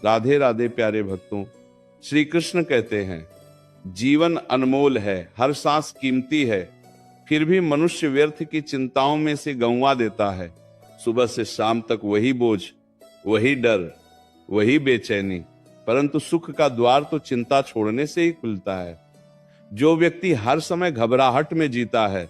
राधे राधे प्यारे भक्तों। श्री कृष्ण कहते हैं जीवन अनमोल है, हर सांस कीमती है, फिर भी मनुष्य व्यर्थ की चिंताओं में से गंवा देता है। सुबह से शाम तक वही बोझ, वही डर, वही बेचैनी, परंतु सुख का द्वार तो चिंता छोड़ने से ही खुलता है। जो व्यक्ति हर समय घबराहट में जीता है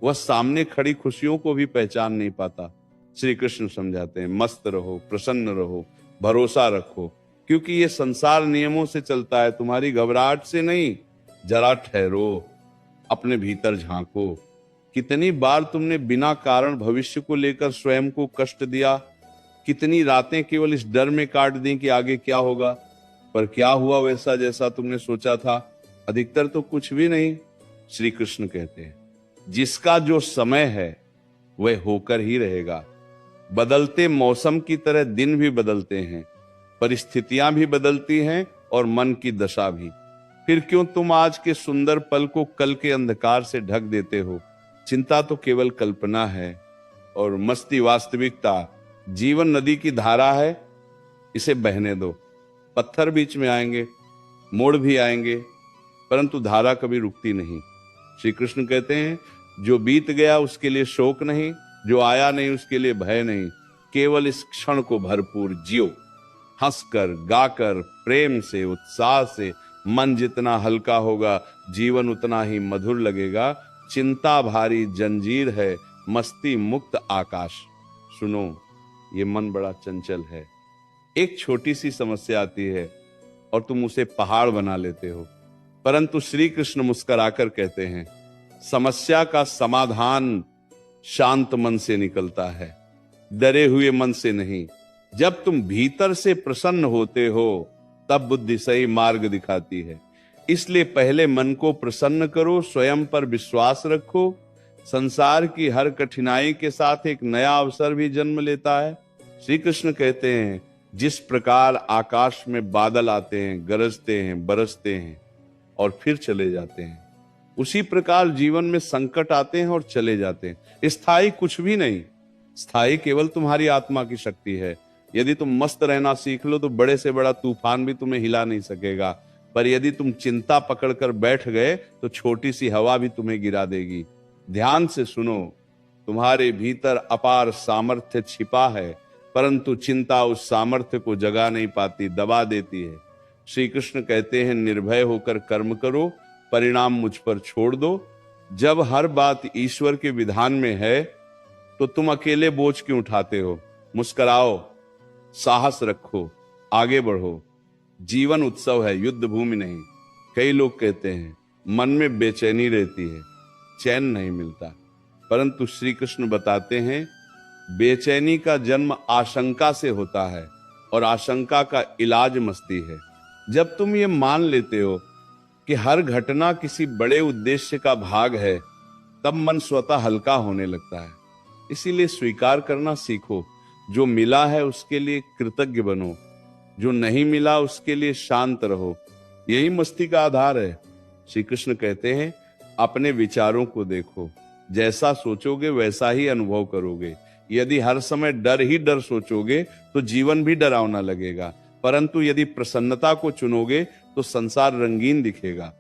वह सामने खड़ी खुशियों को भी पहचान नहीं पाता। श्री कृष्ण समझाते हैं मस्त रहो, प्रसन्न रहो, भरोसा रखो, क्योंकि ये संसार नियमों से चलता है, तुम्हारी घबराहट से नहीं। जरा ठहरो, अपने भीतर झांको। कितनी बार तुमने बिना कारण भविष्य को लेकर स्वयं को कष्ट दिया, कितनी रातें केवल इस डर में काट दी कि आगे क्या होगा, पर क्या हुआ वैसा जैसा तुमने सोचा था? अधिकतर तो कुछ भी नहीं। श्री कृष्ण कहते हैं जिसका जो समय है वह होकर ही रहेगा। बदलते मौसम की तरह दिन भी बदलते हैं, परिस्थितियां भी बदलती हैं और मन की दशा भी। फिर क्यों तुम आज के सुंदर पल को कल के अंधकार से ढक देते हो? चिंता तो केवल कल्पना है और मस्ती वास्तविकता। जीवन नदी की धारा है, इसे बहने दो। पत्थर बीच में आएंगे, मोड़ भी आएंगे, परंतु धारा कभी रुकती नहीं। श्री कृष्ण कहते हैं जो बीत गया उसके लिए शोक नहीं, जो आया नहीं उसके लिए भय नहीं, केवल इस क्षण को भरपूर जियो। हंसकर, गाकर, प्रेम से, उत्साह से मन जितना हल्का होगा जीवन उतना ही मधुर लगेगा। चिंता भारी जंजीर है, मस्ती मुक्त आकाश। सुनो, ये मन बड़ा चंचल है। एक छोटी सी समस्या आती है और तुम उसे पहाड़ बना लेते हो, परंतु श्री कृष्ण मुस्कुराकर कहते हैं समस्या का समाधान शांत मन से निकलता है, डरे हुए मन से नहीं। जब तुम भीतर से प्रसन्न होते हो तब बुद्धि सही मार्ग दिखाती है। इसलिए पहले मन को प्रसन्न करो, स्वयं पर विश्वास रखो। संसार की हर कठिनाई के साथ एक नया अवसर भी जन्म लेता है। श्री कृष्ण कहते हैं जिस प्रकार आकाश में बादल आते हैं, गरजते हैं, बरसते हैं और फिर चले जाते हैं, उसी प्रकार जीवन में संकट आते हैं और चले जाते हैं। स्थायी कुछ भी नहीं, स्थायी केवल तुम्हारी आत्मा की शक्ति है। यदि तुम मस्त रहना सीख लो तो बड़े से बड़ा तूफान भी तुम्हें हिला नहीं सकेगा, पर यदि तुम चिंता पकड़कर बैठ गए तो छोटी सी हवा भी तुम्हें गिरा देगी। ध्यान से सुनो, तुम्हारे भीतर अपार सामर्थ्य छिपा है, परंतु चिंता उस सामर्थ्य को जगा नहीं पाती, दबा देती है। श्री कृष्ण कहते हैं निर्भय होकर कर्म करो, परिणाम मुझ पर छोड़ दो। जब हर बात ईश्वर के विधान में है तो तुम अकेले बोझ क्यों उठाते हो? मुस्कुराओ, साहस रखो, आगे बढ़ो। जीवन उत्सव है, युद्ध भूमि नहीं। कई लोग कहते हैं मन में बेचैनी रहती है, चैन नहीं मिलता, परंतु श्री कृष्ण बताते हैं बेचैनी का जन्म आशंका से होता है और आशंका का इलाज मस्ती है। जब तुम ये मान लेते हो कि हर घटना किसी बड़े उद्देश्य का भाग है, तब मन स्वतः हल्का होने लगता है। इसीलिए स्वीकार करना सीखो। जो मिला है उसके लिए कृतज्ञ बनो, जो नहीं मिला उसके लिए शांत रहो। यही मस्ती का आधार है। श्री कृष्ण कहते हैं अपने विचारों को देखो, जैसा सोचोगे वैसा ही अनुभव करोगे। यदि हर समय डर ही डर सोचोगे तो जीवन भी डरावना लगेगा, परंतु यदि प्रसन्नता को चुनोगे तो संसार रंगीन दिखेगा।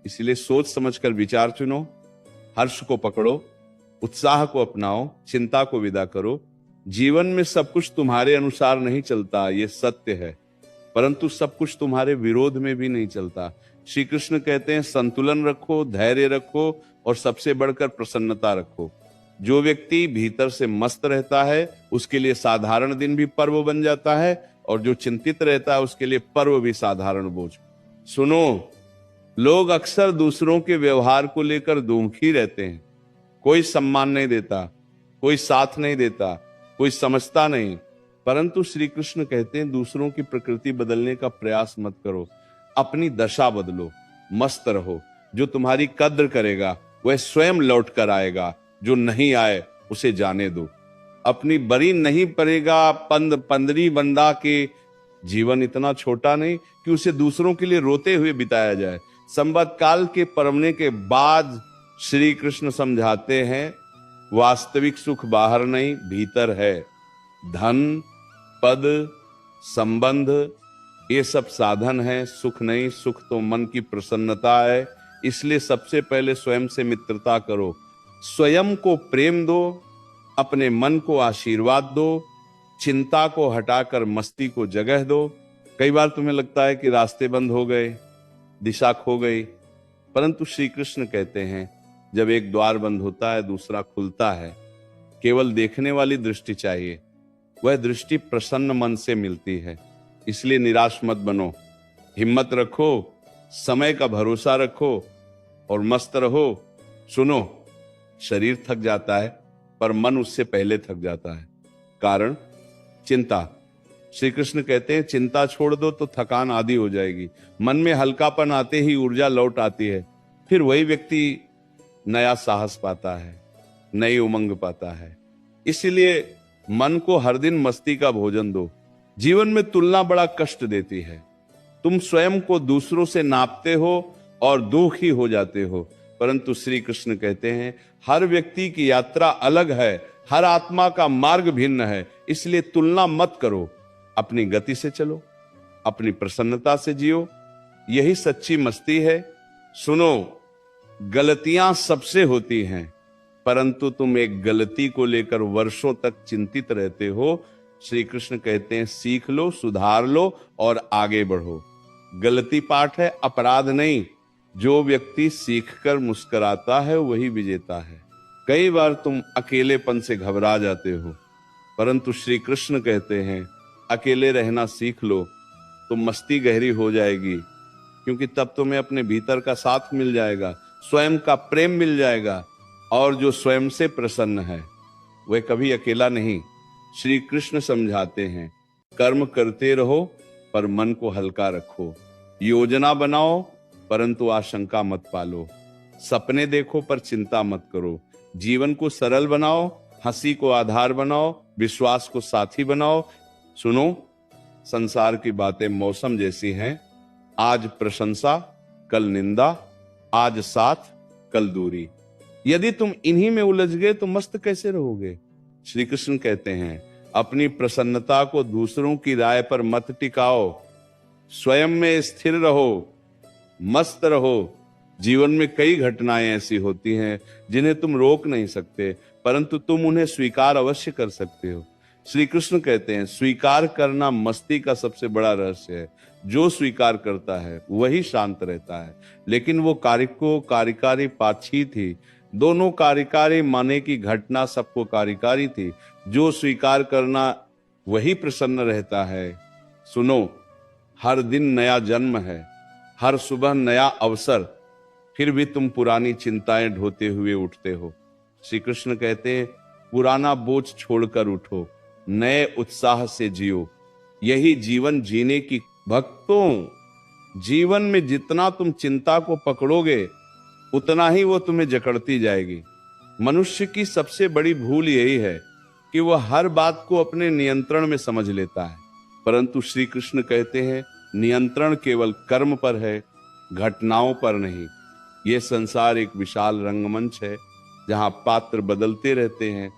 इसलिए सोच समझकर विचार चुनो, हर्ष को पकड़ो, उत्साह को अपनाओ, चिंता को विदा करो। जीवन में सब कुछ तुम्हारे अनुसार नहीं चलता, ये सत्य है, परंतु सब कुछ तुम्हारे विरोध में भी नहीं चलता। श्री कृष्ण कहते हैं संतुलन रखो, धैर्य रखो और सबसे बढ़कर प्रसन्नता रखो। जो व्यक्ति भीतर से मस्त रहता है उसके लिए साधारण दिन भी पर्व बन जाता है, और जो चिंतित रहता है उसके लिए पर्व भी साधारण बोझ। सुनो, लोग अक्सर दूसरों के व्यवहार को लेकर दुखी रहते हैं। कोई सम्मान नहीं देता, कोई साथ नहीं देता, कोई समझता नहीं, परंतु श्री कृष्ण कहते हैं दूसरों की प्रकृति बदलने का प्रयास मत करो, अपनी दशा बदलो, मस्त रहो। जो तुम्हारी कद्र करेगा वह स्वयं लौट कर आएगा, जो नहीं आए उसे जाने दो। अपनी बरी नहीं पड़ेगा पंदरी बंदा के। जीवन इतना छोटा नहीं कि उसे दूसरों के लिए रोते हुए बिताया जाए। संवत काल के परमने के बाद श्री कृष्ण समझाते हैं वास्तविक सुख बाहर नहीं भीतर है। धन, पद, संबंध, ये सब साधन है, सुख नहीं। सुख तो मन की प्रसन्नता है। इसलिए सबसे पहले स्वयं से मित्रता करो, स्वयं को प्रेम दो, अपने मन को आशीर्वाद दो, चिंता को हटाकर मस्ती को जगह दो। कई बार तुम्हें लगता है कि रास्ते बंद हो गए, दिशा खो गई, परंतु श्री कृष्ण कहते हैं जब एक द्वार बंद होता है दूसरा खुलता है। केवल देखने वाली दृष्टि चाहिए, वह दृष्टि प्रसन्न मन से मिलती है। इसलिए निराश मत बनो, हिम्मत रखो, समय का भरोसा रखो और मस्त रहो। सुनो, शरीर थक जाता है पर मन उससे पहले थक जाता है। कारण चिंता। श्री कृष्ण कहते हैं चिंता छोड़ दो तो थकान आधी हो जाएगी। मन में हल्कापन आते ही ऊर्जा लौट आती है। फिर वही व्यक्ति नया साहस पाता है, नई उमंग पाता है। इसलिए मन को हर दिन मस्ती का भोजन दो। जीवन में तुलना बड़ा कष्ट देती है। तुम स्वयं को दूसरों से नापते हो और दुखी हो जाते हो, परंतु श्री कृष्ण कहते हैं हर व्यक्ति की यात्रा अलग है, हर आत्मा का मार्ग भिन्न है। इसलिए तुलना मत करो, अपनी गति से चलो, अपनी प्रसन्नता से जियो, यही सच्ची मस्ती है। सुनो, गलतियां सबसे होती हैं, परंतु तुम एक गलती को लेकर वर्षों तक चिंतित रहते हो। श्री कृष्ण कहते हैं सीख लो, सुधार लो और आगे बढ़ो। गलती पाठ है, अपराध नहीं। जो व्यक्ति सीखकर मुस्कुराता है वही विजेता है। कई बार तुम अकेलेपन से घबरा जाते हो, परंतु श्री कृष्ण कहते हैं अकेले रहना सीख लो तो मस्ती गहरी हो जाएगी, क्योंकि तब तुम्हें अपने भीतर का साथ मिल जाएगा, स्वयं का प्रेम मिल जाएगा। और जो स्वयं से प्रसन्न है वह कभी अकेला नहीं। श्री कृष्ण समझाते हैं कर्म करते रहो पर मन को हल्का रखो, योजना बनाओ परंतु आशंका मत पालो, सपने देखो पर चिंता मत करो, जीवन को सरल बनाओ, हंसी को आधार बनाओ, विश्वास को साथी बनाओ। सुनो, संसार की बातें मौसम जैसी हैं, आज प्रशंसा कल निंदा, आज साथ कल दूरी। यदि तुम इन्हीं में उलझ गए तो मस्त कैसे रहोगे। श्री कृष्ण कहते हैं अपनी प्रसन्नता को दूसरों की राय पर मत टिकाओ, स्वयं में स्थिर रहो, मस्त रहो। जीवन में कई घटनाएं ऐसी होती हैं जिन्हें तुम रोक नहीं सकते, परंतु तुम उन्हें स्वीकार अवश्य कर सकते हो। श्री कृष्ण कहते हैं स्वीकार करना मस्ती का सबसे बड़ा रहस्य है। जो स्वीकार करता है वही शांत रहता है। लेकिन वो कारिको कार्यकारी पाछी थी, दोनों कार्यकारी माने की घटना सबको कार्यकारी थी। जो स्वीकार करना वही प्रसन्न रहता है। सुनो, हर दिन नया जन्म है, हर सुबह नया अवसर, फिर भी तुम पुरानी चिंताएं ढोते हुए उठते हो। श्री कृष्ण कहते हैं पुराना बोझ छोड़कर उठो, नए उत्साह से जियो, यही जीवन जीने की। भक्तों, जीवन में जितना तुम चिंता को पकड़ोगे उतना ही वो तुम्हें जकड़ती जाएगी। मनुष्य की सबसे बड़ी भूल यही है कि वह हर बात को अपने नियंत्रण में समझ लेता है, परंतु श्री कृष्ण कहते हैं नियंत्रण केवल कर्म पर है, घटनाओं पर नहीं। यह संसार एक विशाल रंगमंच है जहां पात्र बदलते रहते हैं,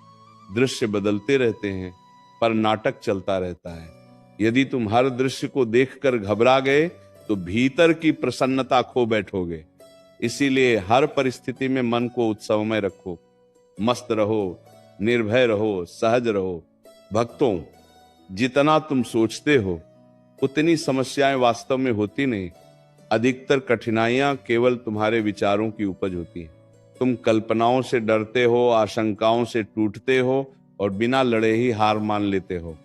दृश्य बदलते रहते हैं, पर नाटक चलता रहता है। यदि तुम हर दृश्य को देखकर घबरा गए तो भीतर की प्रसन्नता खो बैठोगे। इसीलिए हर परिस्थिति में मन को उत्सवमय रखो, मस्त रहो, निर्भय रहो, सहज रहो। भक्तों, जितना तुम सोचते हो उतनी समस्याएं वास्तव में होती नहीं। अधिकतर कठिनाइयां केवल तुम्हारे विचारों की उपज होती हैं। तुम कल्पनाओं से डरते हो, आशंकाओं से टूटते हो और बिना लड़े ही हार मान लेते हो।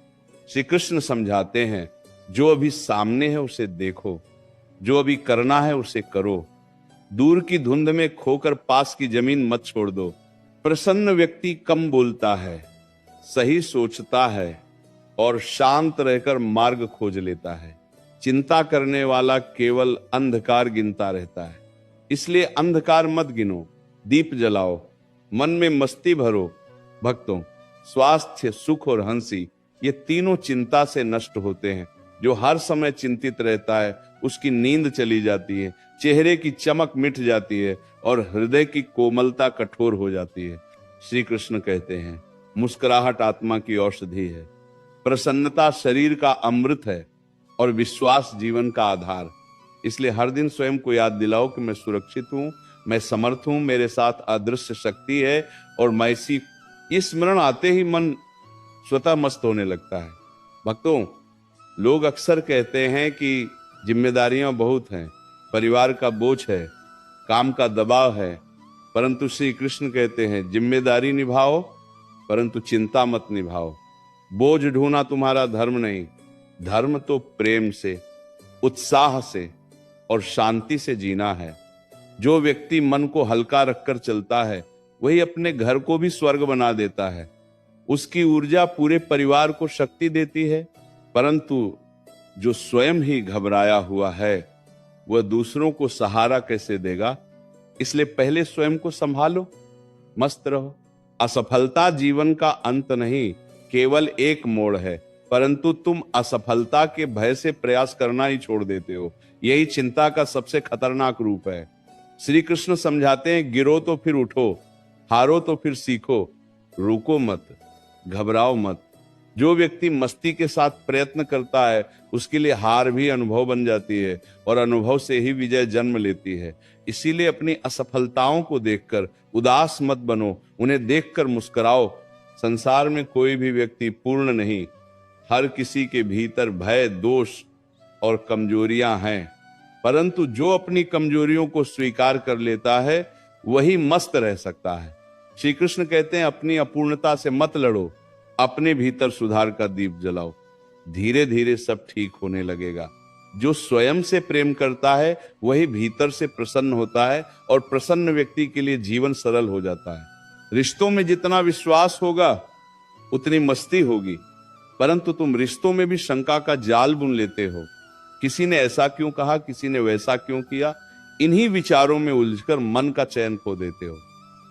श्री कृष्ण समझाते हैं जो अभी सामने है उसे देखो, जो अभी करना है उसे करो। दूर की धुंध में खोकर पास की जमीन मत छोड़ दो। प्रसन्न व्यक्ति कम बोलता है, सही सोचता है और शांत रहकर मार्ग खोज लेता है। चिंता करने वाला केवल अंधकार गिनता रहता है। इसलिए अंधकार मत गिनो, दीप जलाओ, मन में मस्ती भरो। भक्तों, स्वास्थ्य, सुख और हंसी ये तीनों चिंता से नष्ट होते हैं। जो हर समय चिंतित रहता है उसकी नींद चली जाती है, चेहरे की चमक मिट जाती है और हृदय की कोमलता कठोर हो जाती है। श्री कृष्ण कहते हैं मुस्कुराहट आत्मा की औषधि है, प्रसन्नता शरीर का अमृत है। और विश्वास जीवन का आधार। इसलिए हर दिन स्वयं को याद दिलाओ कि मैं सुरक्षित हूं, मैं समर्थ हूं, मेरे साथ अदृश्य शक्ति है और मैं इसी स्मरण आते ही मन स्वतः मस्त होने लगता है। भक्तों, लोग अक्सर कहते हैं कि जिम्मेदारियां बहुत हैं, परिवार का बोझ है, काम का दबाव है, परंतु श्री कृष्ण कहते हैं जिम्मेदारी निभाओ परंतु चिंता मत निभाओ। बोझ ढूंढना तुम्हारा धर्म नहीं, धर्म तो प्रेम से, उत्साह से और शांति से जीना है। जो व्यक्ति मन को हल्का रखकर चलता है वही अपने घर को भी स्वर्ग बना देता है। उसकी ऊर्जा पूरे परिवार को शक्ति देती है, परंतु जो स्वयं ही घबराया हुआ है वह दूसरों को सहारा कैसे देगा। इसलिए पहले स्वयं को संभालो, मस्त रहो। असफलता जीवन का अंत नहीं, केवल एक मोड़ है, परंतु तुम असफलता के भय से प्रयास करना ही छोड़ देते हो। यही चिंता का सबसे खतरनाक रूप है। श्री कृष्ण समझाते हैं, गिरो तो फिर उठो, हारो तो फिर सीखो, रुको मत, घबराओ मत। जो व्यक्ति मस्ती के साथ प्रयत्न करता है उसके लिए हार भी अनुभव बन जाती है और अनुभव से ही विजय जन्म लेती है। इसीलिए अपनी असफलताओं को देखकर उदास मत बनो, उन्हें देखकर मुस्कुराओ। संसार में कोई भी व्यक्ति पूर्ण नहीं, हर किसी के भीतर भय, दोष और कमजोरियां हैं, परंतु जो अपनी कमजोरियों को स्वीकार कर लेता है वही मस्त रह सकता है। श्री कृष्ण कहते हैं, अपनी अपूर्णता से मत लड़ो, अपने भीतर सुधार का दीप जलाओ, धीरे धीरे सब ठीक होने लगेगा। जो स्वयं से प्रेम करता है वही भीतर से प्रसन्न होता है और प्रसन्न व्यक्ति के लिए जीवन सरल हो जाता है। रिश्तों में जितना विश्वास होगा उतनी मस्ती होगी, परंतु तुम रिश्तों में भी शंका का जाल बुन लेते हो। किसी ने ऐसा क्यों कहा, किसी ने वैसा क्यों किया, इन्हीं विचारों में उलझकर मन का चैन खो देते हो।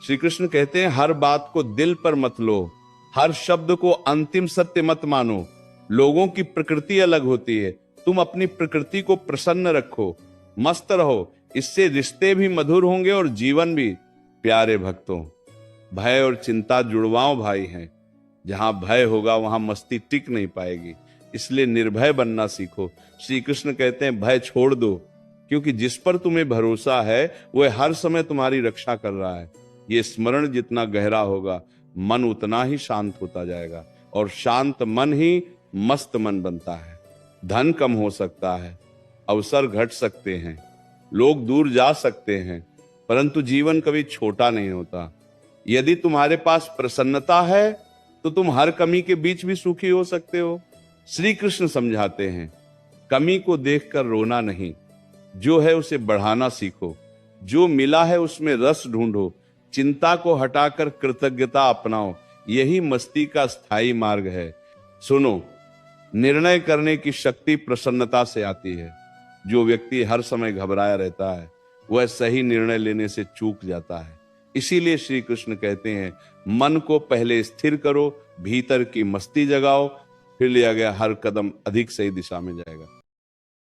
श्री कृष्ण कहते हैं, हर बात को दिल पर मत लो, हर शब्द को अंतिम सत्य मत मानो। लोगों की प्रकृति अलग होती है, तुम अपनी प्रकृति को प्रसन्न रखो, मस्त रहो, इससे रिश्ते भी मधुर होंगे और जीवन भी। प्यारे भक्तों, भय और चिंता जुड़वाओ भाई हैं। जहां भय होगा वहां मस्ती टिक नहीं पाएगी, इसलिए निर्भय बनना सीखो। श्री कृष्ण कहते हैं, भय छोड़ दो, क्योंकि जिस पर तुम्हें भरोसा है वह हर समय तुम्हारी रक्षा कर रहा है। ये स्मरण जितना गहरा होगा मन उतना ही शांत होता जाएगा और शांत मन ही मस्त मन बनता है। धन कम हो सकता है, अवसर घट सकते हैं, लोग दूर जा सकते हैं, परंतु जीवन कभी छोटा नहीं होता। यदि तुम्हारे पास प्रसन्नता है तो तुम हर कमी के बीच भी सुखी हो सकते हो। श्री कृष्ण समझाते हैं, कमी को देखकर रोना नहीं, जो है उसे बढ़ाना सीखो, जो मिला है उसमें रस ढूंढो, चिंता को हटाकर कृतज्ञता अपनाओ, यही मस्ती का स्थायी मार्ग है। सुनो, निर्णय करने की शक्ति प्रसन्नता से आती है। जो व्यक्ति हर समय घबराया रहता है वह सही निर्णय लेने से चूक जाता है। इसीलिए श्री कृष्ण कहते हैं, मन को पहले स्थिर करो, भीतर की मस्ती जगाओ, फिर लिया गया हर कदम अधिक सही दिशा में जाएगा।